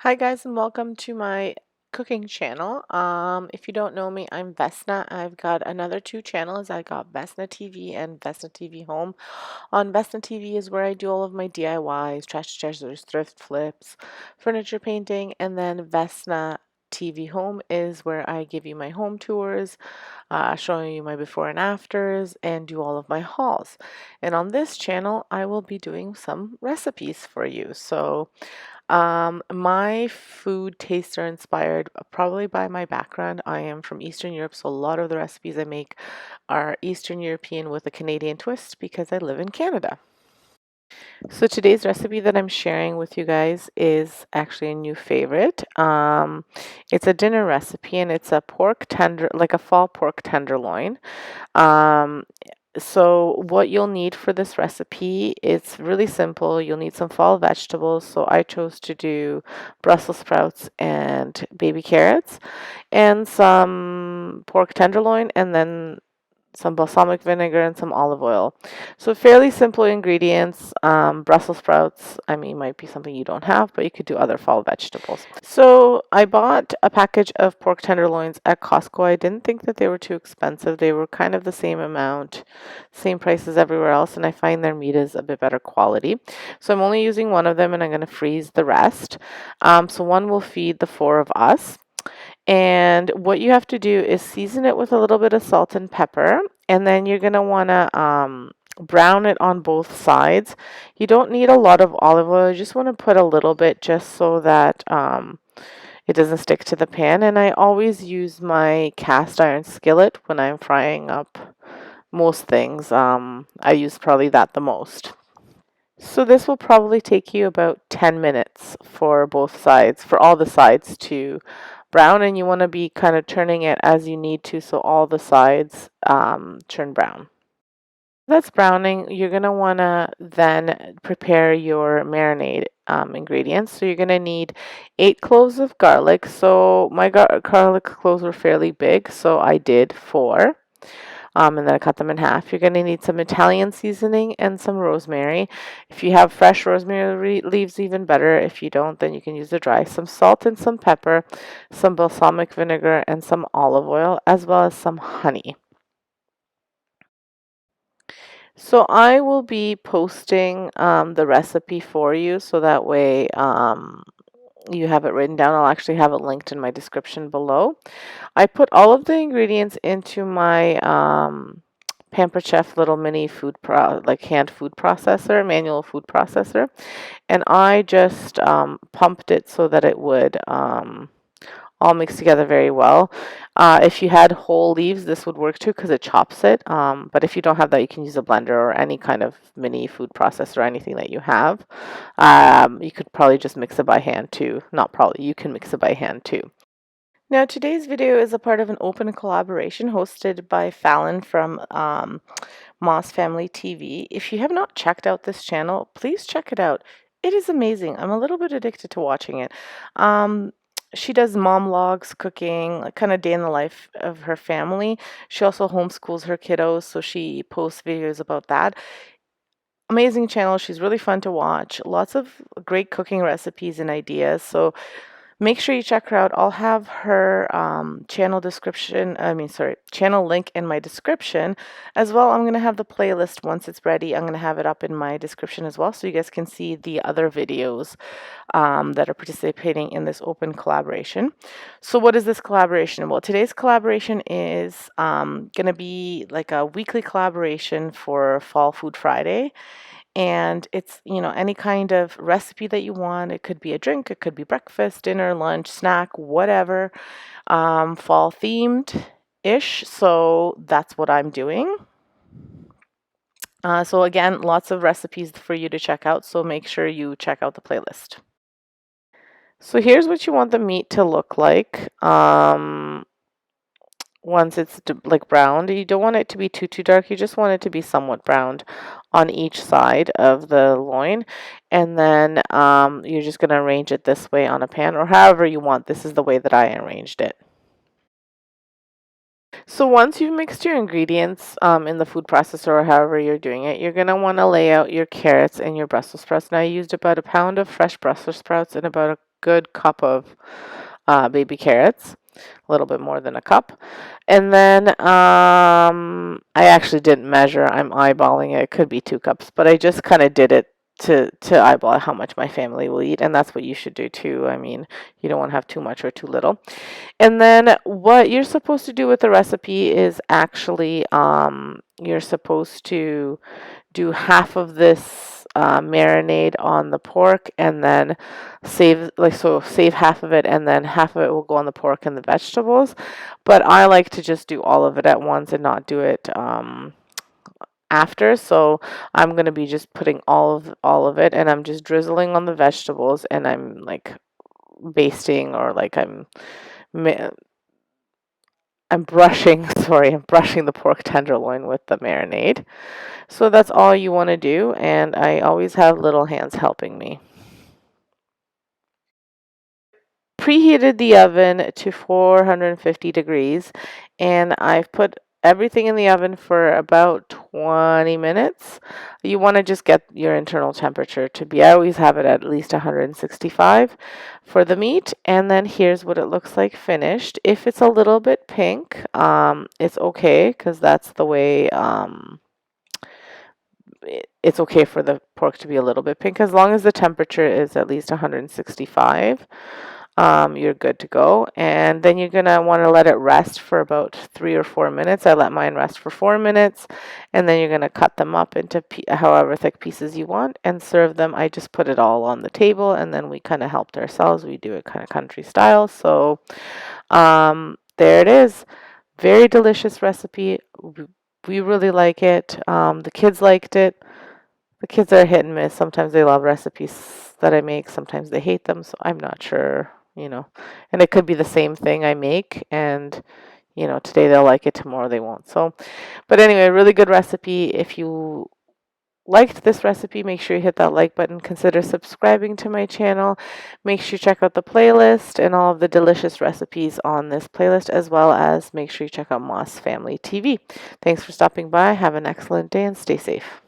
Hi guys and welcome to my cooking channel. If you don't know me, I'm Vesna. I've got another two channels. I got Vesna TV and Vesna TV Home. On Vesna TV is where I do all of my DIYs, trash treasures, thrift flips, furniture painting, and then Vesna TV Home is where I give you my home tours, showing you my before and afters, and do all of my hauls. And on this channel, I will be doing some recipes for you. My food tastes are inspired probably by my background. I am from Eastern Europe, so a lot of the recipes I make are Eastern European with a Canadian twist because I live in Canada. So today's recipe that I'm sharing with you guys is actually a new favorite. It's a dinner recipe and it's a pork tender, like a fall pork tenderloin. Um, so what you'll need for this recipe, it's really simple. You'll need some fall vegetables. So I chose to do Brussels sprouts and baby carrots and some pork tenderloin and then some balsamic vinegar and some olive oil. So fairly simple ingredients. Brussels sprouts, I mean, might be something you don't have, but you could do other fall vegetables. So I bought a package of pork tenderloins at Costco. I didn't think that they were too expensive. They were kind of the same amount, same price as everywhere else, and I find their meat is a bit better quality. So I'm only using one of them and I'm going to freeze the rest. So one will feed the four of us. And what you have to do is season it with a little bit of salt and pepper, and then you're going to want to brown it on both sides. You don't need a lot of olive oil, you just want to put a little bit just so that it doesn't stick to the pan. And I always use my cast iron skillet when I'm frying up most things. I use probably that the most. So this will probably take you about 10 minutes for both sides, for all the sides to brown, and you want to be kind of turning it as you need to so all the sides turn brown. That's browning. You're going to want to then prepare your marinade ingredients. So you're going to need 8 cloves of garlic. So my garlic cloves were fairly big, so I did 4. And then I cut them in half. You're going to need some Italian seasoning and some rosemary. If you have fresh rosemary leaves, even better. If you don't, then you can use the dry. Some salt and some pepper, some balsamic vinegar, and some olive oil, as well as some honey. So I will be posting the recipe for you so that way you have it written down. I'll actually have it linked in my description below. I put all of the ingredients into my Pampered Chef little mini hand food processor, manual food processor, and I just pumped it so that it would all mix together very well. If you had whole leaves, this would work too because it chops it. But if you don't have that, you can use a blender or any kind of mini food processor or anything that you have. You could probably just mix it by hand too. Not probably, you can mix it by hand too. Now, today's video is a part of an open collaboration hosted by Fallon from Moss Family TV. If you have not checked out this channel, please check it out. It is amazing. I'm a little bit addicted to watching it. She does mom logs, cooking, like kind of day in the life of her family. She also homeschools her kiddos, so she posts videos about that. Amazing channel. She's really fun to watch. Lots of great cooking recipes and ideas. So make sure you check her out. I'll have her channel link in my description as well. I'm going to have the playlist once it's ready. I'm going to have it up in my description as well so you guys can see the other videos that are participating in this open collaboration. So what is this collaboration? Well, today's collaboration is going to be like a weekly collaboration for Fall Food Friday. And it's, any kind of recipe that you want. It could be a drink, it could be breakfast, dinner, lunch, snack, whatever, fall themed ish. So that's what I'm doing. So again, lots of recipes for you to check out. So make sure you check out the playlist. So here's what you want the meat to look like. Once it's like browned, you don't want it to be too dark. You just want it to be somewhat browned on each side of the loin, and then you're just going to arrange it this way on a pan or however you want. This is the way that I arranged it. So once you've mixed your ingredients in the food processor or however you're doing it, you're going to want to lay out your carrots and your Brussels sprouts. Now I used about a pound of fresh Brussels sprouts and about good cup of baby carrots, a little bit more than a cup. And then I actually didn't measure. I'm eyeballing it. It could be 2 cups, but I just kind of did it to eyeball how much my family will eat, and that's what you should do too. I mean, you don't want to have too much or too little. And then what you're supposed to do with the recipe is actually you're supposed to do half of this marinade on the pork, and then save half of it, and then half of it will go on the pork and the vegetables. But I like to just do all of it at once and not do it after. So I'm going to be just putting all of it, and I'm just drizzling on the vegetables, and I'm like basting, or like I'm brushing, sorry, I'm brushing the pork tenderloin with the marinade. So that's all you want to do, and I always have little hands helping me. Preheated the oven to 450 degrees, and I've put everything in the oven for about 20 minutes. You want to just get your internal temperature to be, I always have it at least 165 for the meat. And then here's what it looks like finished. If it's a little bit pink, it's okay, because that's the way it's okay for the pork to be a little bit pink. As long as the temperature is at least 165, you're good to go. And then you're gonna want to let it rest for about 3 or 4 minutes. I let mine rest for 4 minutes, and then you're gonna cut them up into however thick pieces you want and serve them. I just put it all on the table, and then we kind of helped ourselves. We do it kind of country style. So there it is. Very delicious recipe. We really like it. The kids liked it. The kids are hit and miss. Sometimes they love recipes that I make. Sometimes they hate them. So I'm not sure, And it could be the same thing I make, and, today they'll like it, tomorrow they won't. So, but anyway, really good recipe. If you liked this recipe, make sure you hit that like button. Consider subscribing to my channel. Make sure you check out the playlist and all of the delicious recipes on this playlist, as well as make sure you check out Moss Family TV. Thanks for stopping by. Have an excellent day and stay safe.